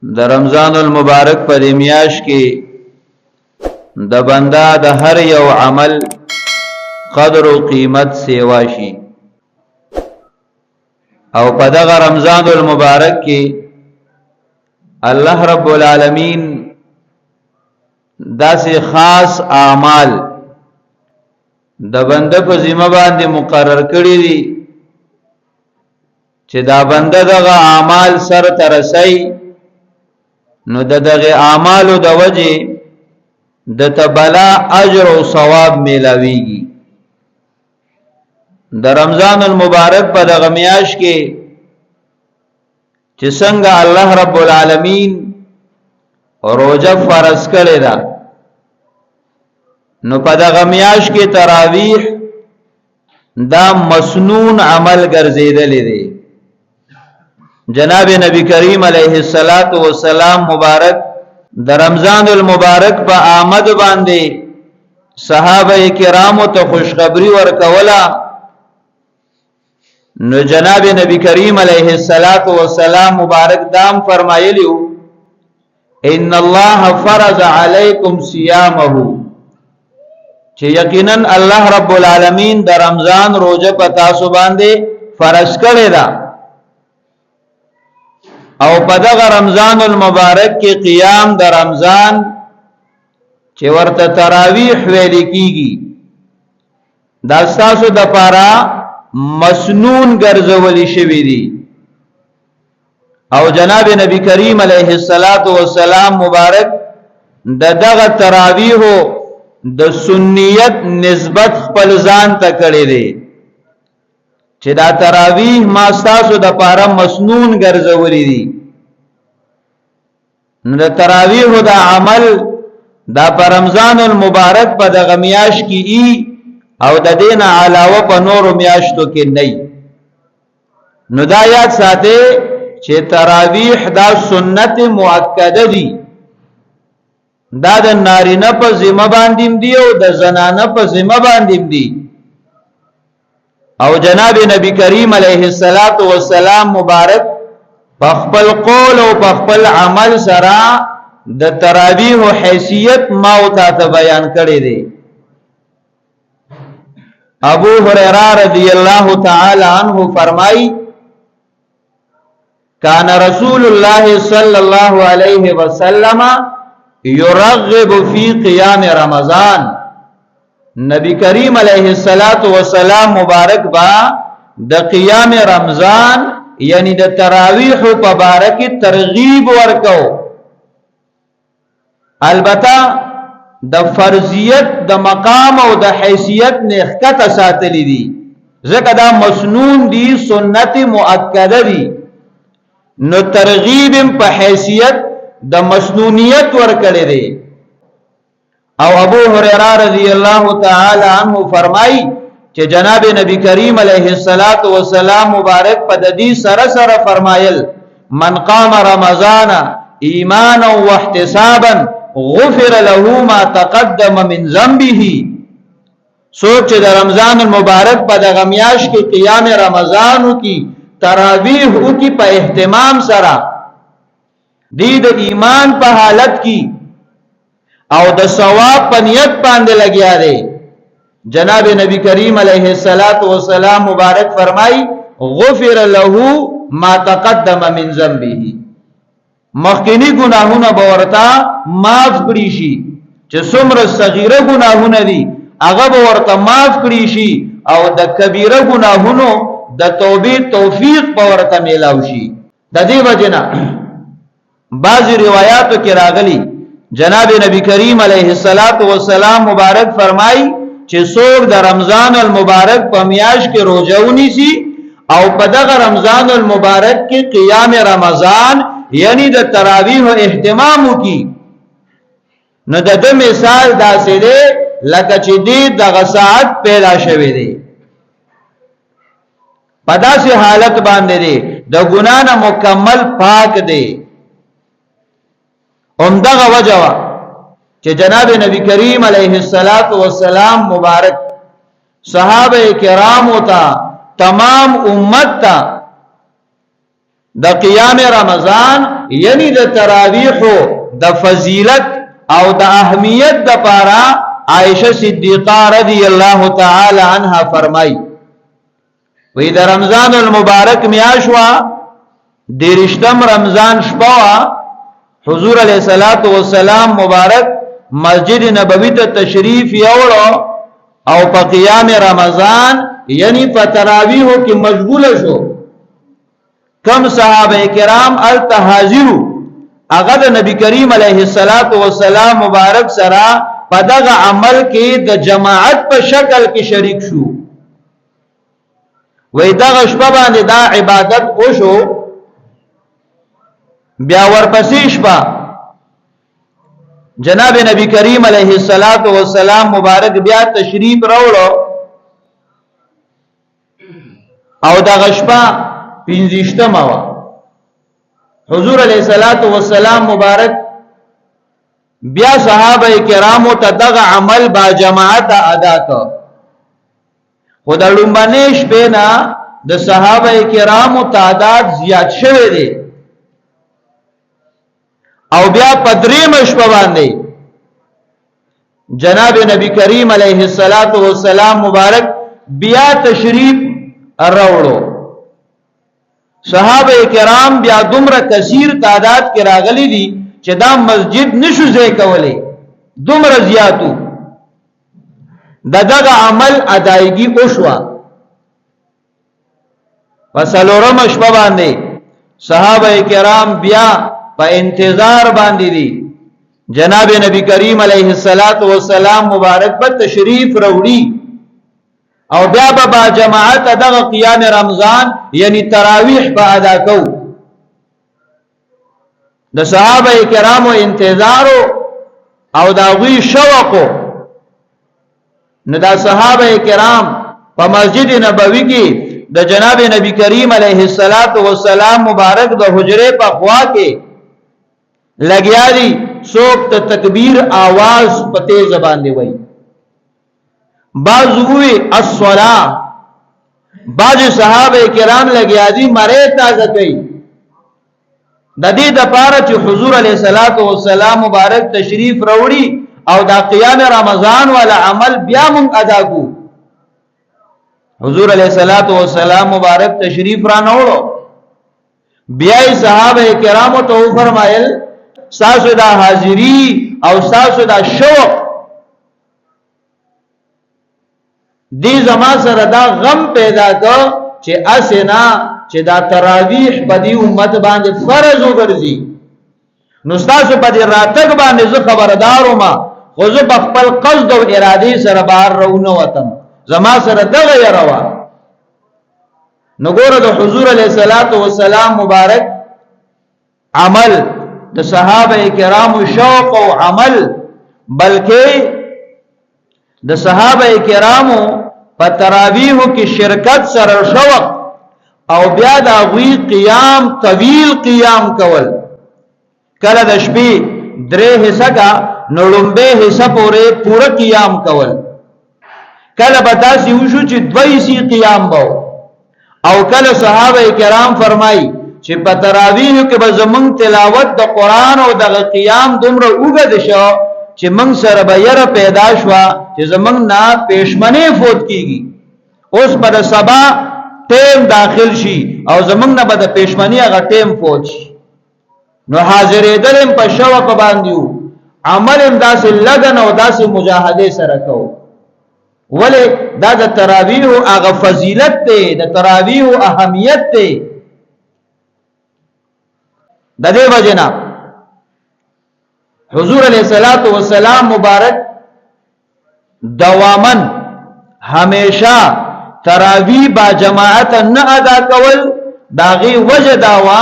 د رمضان المبارک په میاشت کې د بندا د هر یو عمل قدر او قیمت سیوا شي او په دغه رمضان المبارک کې الله رب العالمین داسې خاص اعمال د بنده په ذمہ باندې مقرر کړی دي چې دا بنده دغه اعمال سر ته رسي نو دغه اعمالو د وجه د تبلا اجر او ثواب ملاويږي د رمضان المبارک په دغه میاشت کې چې څنګه الله رب العالمین روزه فرض کړی دا نو په دغه میاشت کې تراویح دا مسنون عمل ګرځیدلې دی جناب نبی کریم علیه الصلاۃ والسلام مبارک د رمضان المبارک په آمد باندې صحابه کرامو ته خوشخبری ورکولا نو جناب نبی کریم علیه الصلاۃ والسلام مبارک دام فرمایلیو ان الله فرض علیکم صیامه چې یقینا الله رب العالمین د رمضان روزه په تاسو باندې فرض کړی دا او په دغه رمضان المبارک کې قیام د رمضان چې ورته تراویح ویل کیږي دا تاسو د پاره مسنون ګرځولې شوی دی او جناب نبی کریم علیه الصلاۃ والسلام مبارک دغه تراویح د سنیت نسبت خپل ځان ته کړی دی چې دا تراویح ما تاسو د پاره مسنون ګرځولې دي نو د تراویح د عمل دا پر رمضان المبارک په دغه میاشت کې او د دین علاوه په نورو میاشتو کې نه نو دا یاد ساته چې تراویح دا سنت مؤکده دي دا د نارینه په ذمہ باندې دي او د زنانه په ذمہ باندې دي او جناب نبی کریم علیه الصلاۃ والسلام مبارک په خپل قول او په خپل عمل سره د تراویح حیثیت ما او ته بیان کړی دی ابو هريره رضی الله تعالی عنہ فرمای کان رسول الله صلی الله علیه وسلم یرغب فی قیام رمضان نبی کریم علیہ الصلات والسلام مبارک با د قیام رمضان یعنی د تراویح په بارک ترغیب ورکو البته د فرضیت د مقام او د حیثیت نه ښکته ساتلی دي ځکه دا مسنون دي سنت مؤکده دي نو ترغیب په حیثیت د مسنونیت ورکړي دي او ابو هريره رضی الله تعالی عنہ فرمای چې جناب نبی کریم علیه الصلاۃ والسلام مبارک په دې سره فرمایل من قام رمضان ایمانا واحتسابا غفر له ما تقدم من ذنبه سوچ د رمضان المبارک په دغه میاشت کې قیام رمضان کی تراویح کی په اهتمام سره د ایمان په حالت کې او د ثواب په نیت باندې لګیا دی جناب نبی کریم علیه الصلاۃ والسلام مبارک فرمای غفر له ما تقدم من ذنبه مخکینی گناهونه به ورته معاف کړي شي چې څومره صغیره گناهونه دي هغه به ورته معاف کړي شي او د کبیره گناهونو د توبې توفیق به ورته میلاو شي د دې وجنه بعض روایتو کې راغلي جناب نبی کریم علیه الصلاۃ والسلام مبارک فرمای چې څوک د رمضان المبارک په میاشت کې روزه ونیسي او په دغه رمضان المبارک کې قیام رمضان یعنی د تراویح اهتمام وکي نو د دې مثال داسې دی لکه چې دغه ساعت پیدا شوی دی په داسې حالت باندې دی د ګنا نه مکمل پاک دی دغه وجه چې جناب نبی کریم علیه الصلاۃ والسلام مبارک صحابه کرام او تمام امت ته د قیام رمضان یعنی د تراویح د فضیلت او د اهمیت د پاره عائشہ صدیقہ رضی اللہ تعالی عنها فرمای وی د رمضان المبارک میاشوا دیرشتم رمضان شپوا حضور علیہ الصلوۃ والسلام مبارک مسجد نبوی ته تشریف یوړو او په قیام رمضان یعنی په تراویح کې مشغول شو کم صحابه کرام التحاضروا هغه د نبی کریم علیه الصلاۃ والسلام مبارک سره په دغه عمل کې د جماعت په شکل کې شریک شو وې دغه شپه باندې دا عبادت وشو بیا ورپسې شپه جناب نبی کریم علیه الصلاۃ والسلام مبارک بیا تشریف راوړو او دغه شپه پنځشتمه وا حضور علیہ الصلوۃ والسلام مبارک بیا صحابه کرامو ته دغه عمل با جماعت ادا کړ خدای لومبنه شپه نه د صحابه کرامو تعداد زیات شوه دي او بیا پدریم شپه باندې جناب نبی کریم علیہ الصلوۃ والسلام مبارک بیا تشریف راوړو صحابه کرام بیا دومره کثیر تعداد کې راغلي دي چې دا مسجد نشو ځای کولای دومره زیاتو دغه عمل ادایګي وشوا وسلورم شپه باندې صحابه کرام بیا په انتظار باندې دي جناب نبی کریم علیه الصلاۃ والسلام مبارک په تشریف راوړي او بیا با جماعت دغه قیام رمضان یعنی تراویح په ادا کو د صحابه کرامو انتظار او دا غوی شوق نو دا صحابه کرام په مسجد نبوی کې د جناب نبی کریم علیه الصلاۃ والسلام مبارک د حجره په خوا کې لګیا دي څوک ته تکبیر आवाज په تیز زبان دی وای بعضوی الصلاة بعض صحابه کرام لګیا دي مړې تازه کوي د دې د پاره چې حضور علیه الصلاۃ والسلام مبارک تشریف راوړي او دا قیام رمضان والا عمل بیا مونږ ادا کو حضور علیه الصلاۃ والسلام مبارک تشریف را نوړو بیا صحابه کرامو ته فرمایل ساسو دا حاضری او ساسو دا شوق دی زما سره دا غم پیدا کړ چې اسنا چې دا تراویح په دې امت باندې فرض وګرځي نو تاسو په دې راتګ باندې زه خبردار وم خو زه په خپل قصد او اراده سره بهر راونه وتم زما سره دغه یروا نو ګوره د حضور علیه الصلاۃ والسلام مبارک عمل د صحابه کرامو شوق او عمل بلکې د صحابه کرامو په تراویح کې شرکت سره شوق او بیا د غوی قیام طویل قیام کول کله د شپې درې حصہ کا نړمبه حصہ پورا قیام کول کله بتا سی وشو چې دوی سی قیام بو او کله صحابه کرام فرمای چې په تراویح کې به زمون تلاوت د قران او د قیام دومره وګد شو چې موږ سره به یره پیدا شو چې زمنګ نه پېشمنه فوت کیږي اوس پر سبا ټیم داخل شي او زمنګ نه به د پېشمنی هغه ټیم فوت شي نو حاضرې دلم په شوق باندې عمل هم داسې لګن او داسې مجاهده سره کو ولی دا د تراویح هغه فضیلت ته د تراویح اهمیت ته د دې وجنه حضور علیہ الصلوۃ والسلام مبارک دوامن ہمیشہ تراویح با جماعت نه ادا کول داغي وجه داوا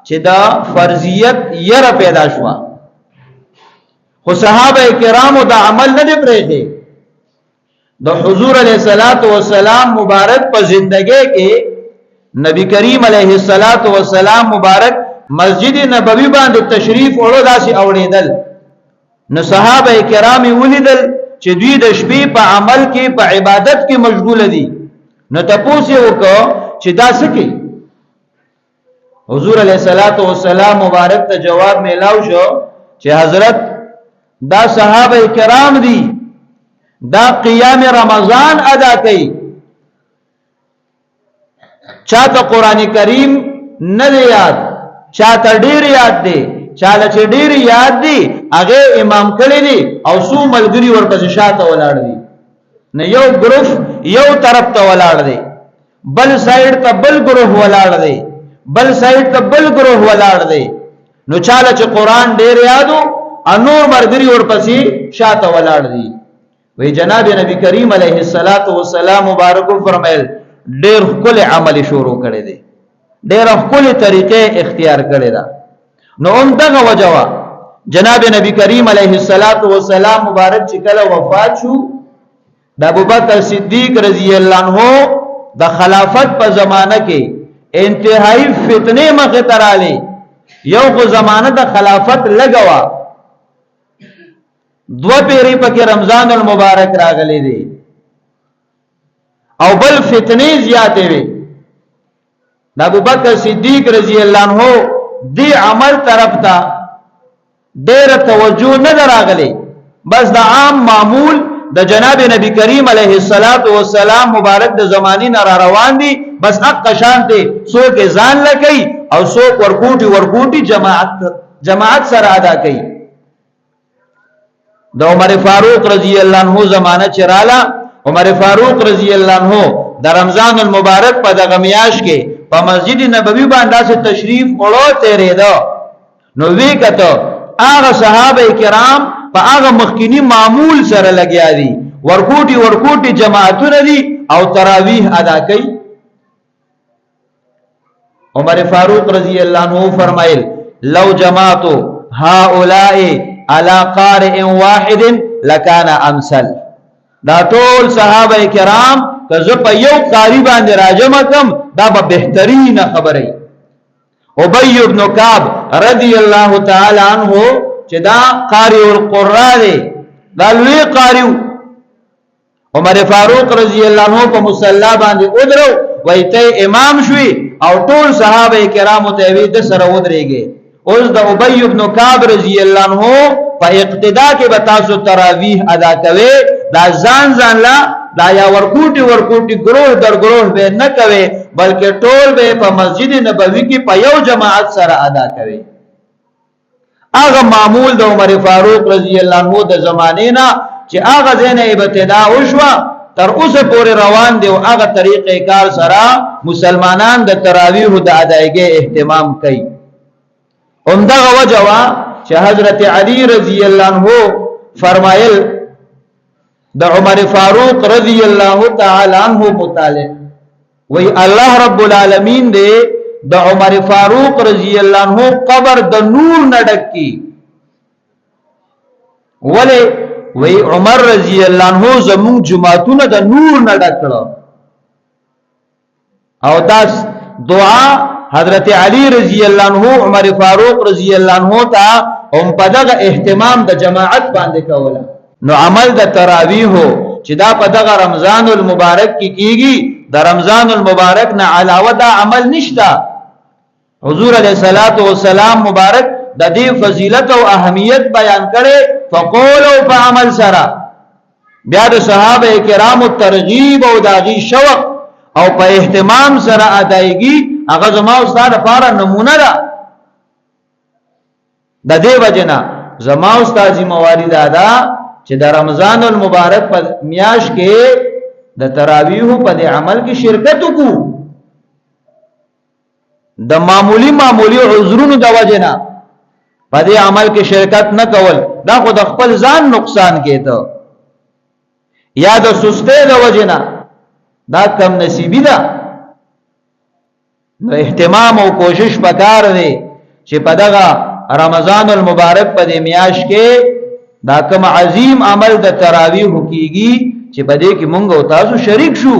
چې دا فرضیت یره پیدا شو خو صحابه کرامو دا عمل نه پرېږي د حضور علیہ الصلوۃ والسلام مبارک په زندګۍ کې نبی کریم علیہ الصلوۃ والسلام مبارک مسجد نبوی باندې تشریف وړو داسي اوړېدل نو صحابه کرام ولیدل چې دوی د شپې په عمل کې په عبادت کې مشغول دي نو تاسو وکړو چې دا سکی حضور علیہ الصلوۃ والسلام مبارک ته جواب میلاو شو چې حضرت دا صحابه کرام دي دا قیام رمضان ادا کوي چاته قران کریم نه یاد چاته ډیر یاد دی چاله چې ډیر یاد دی هغه امام کړی دی او سو ملګری ورپسې شاته ولاړ دی نه یو ګروپ یو طرف ته ولاړ دی بل سایډ ته بل ګروپ ولاړ دی بل سایډ ته بل ګروپ ولاړ دی نو چاله چې قران ډیر یادو انور مرګري ورپسې شاته ولاړ دی وی جناب نبی کریم علیه الصلاۃ والسلام مبارک فرمایل ډیر خپل عمل شروع کړي دي ډیر خپل طریقې اختیار کړي دا نو دغه وجوا جناب نبی کریم علیه الصلاۃ والسلام مبارک چې کله وفات شو د ابوبکر صدیق رضی الله عنه د خلافت په زمانہ کې انتهایی فتنه مخه تراله یو خو زمانہ د خلافت لګوا دو پیری پکې رمضان المبارک راغلي دي او بل فتنه زیاتې وي د ابوبکر صدیق رضی الله عنه دی عمل طرف ته ډېر توجه نه راغلي بس د عام معمول د جناب نبی کریم علیه الصلاۃ والسلام مبارک د زمانی نه را روان دي بس حق شانته څوک ځان لکې او څوک ورکوټي جماعت سره ادا کوي د عمر فاروق رضی الله عنه زمانہ چراله عمر فاروق رضی الله عنه د رمضان المبارک په دغه میاش کې په مسجد نبوي باندې تشریف وړو تیرې ده نو وی کته هغه صحابه کرام په هغه مخکینی معمول سره لګیا دي ورکوټي جماعتونه دي او تراویح ادا کوي عمر فاروق رضی الله عنه فرمایل لو جماعتو هؤلاء على قارئ واحد لكان امثل دا ټول صحابه کرام که زه په یو قاری باندې راجم کم دا به بهترین خبره ابی ابن کعب رضی الله تعالی عنہ چې دا قاری القرآن دی دا لوی قاری عمر فاروق رضی الله عنه په مصلا باندې ودرو وایته امام شوی او ټول صحابه کرام ته وی د سره ودرېږي اوس د ابی ابن کعب رضی الله عنه په اقتدا کې به تاسو تراویح ادا کوي دا ځان لا دا یا ورکوټي گروه در گروه به نه کوي بلکې ټول به په مسجد نبوي کې په یو جماعت سره ادا کوي هغه معمول د عمر فاروق رضی الله عنه د زمانه نه چې هغه زنه ابتدا وشوه تر اوسه پورې روان دی او هغه طریقې کار سره مسلمانان د تراویح د ادایګۍ اهتمام کوي همدغه وجوا چې حضرت علی رضی الله عنه فرمایل د عمر فاروق رضی الله تعالی عنہ متعلق وی الله رب العالمین دے د عمر فاروق رضی الله عنه قبر د نور نډکی ولی وی عمر رضی الله عنه زمون جمعتونه د نور نډکړه او داس دعا حضرت علی رضی الله عنه عمر فاروق رضی الله عنه ته هم په دغه اهتمام د جماعت باندې کوله نو عمل د تراویح چې دا په دغه رمضان المبارک کې کیږي د رمضان المبارک نه علاوه دا عمل نشتا حضور علیہ الصلوۃ والسلام مبارک د دې فضیلت او اهمیت بیان کړي فقول او په عمل سره بیا د صحابه کرامو ترغیب او داغي شوق او په اهتمام سره ادایګي هغه زما استاد لپاره نمونه ده د دې وجنا زما استاد ذمہواری ده چې د رمضان المبارک په میاش کې د تراویح په دې عمل کې شرکت وکړو د معمولی عذرونو د وجنا په دې عمل کې شرکت نه کول دا خو د خپل ځان نقصان کېته یا د سسته د وجنا دا کم نصیبی ده نو اهتمام او کوشش پکار دی چې په دغه رمضان المبارک په دې میاش کې دا کوم عظیم عمل د تراویح کیږي چې په دې کې مونږ او تاسو شریک شو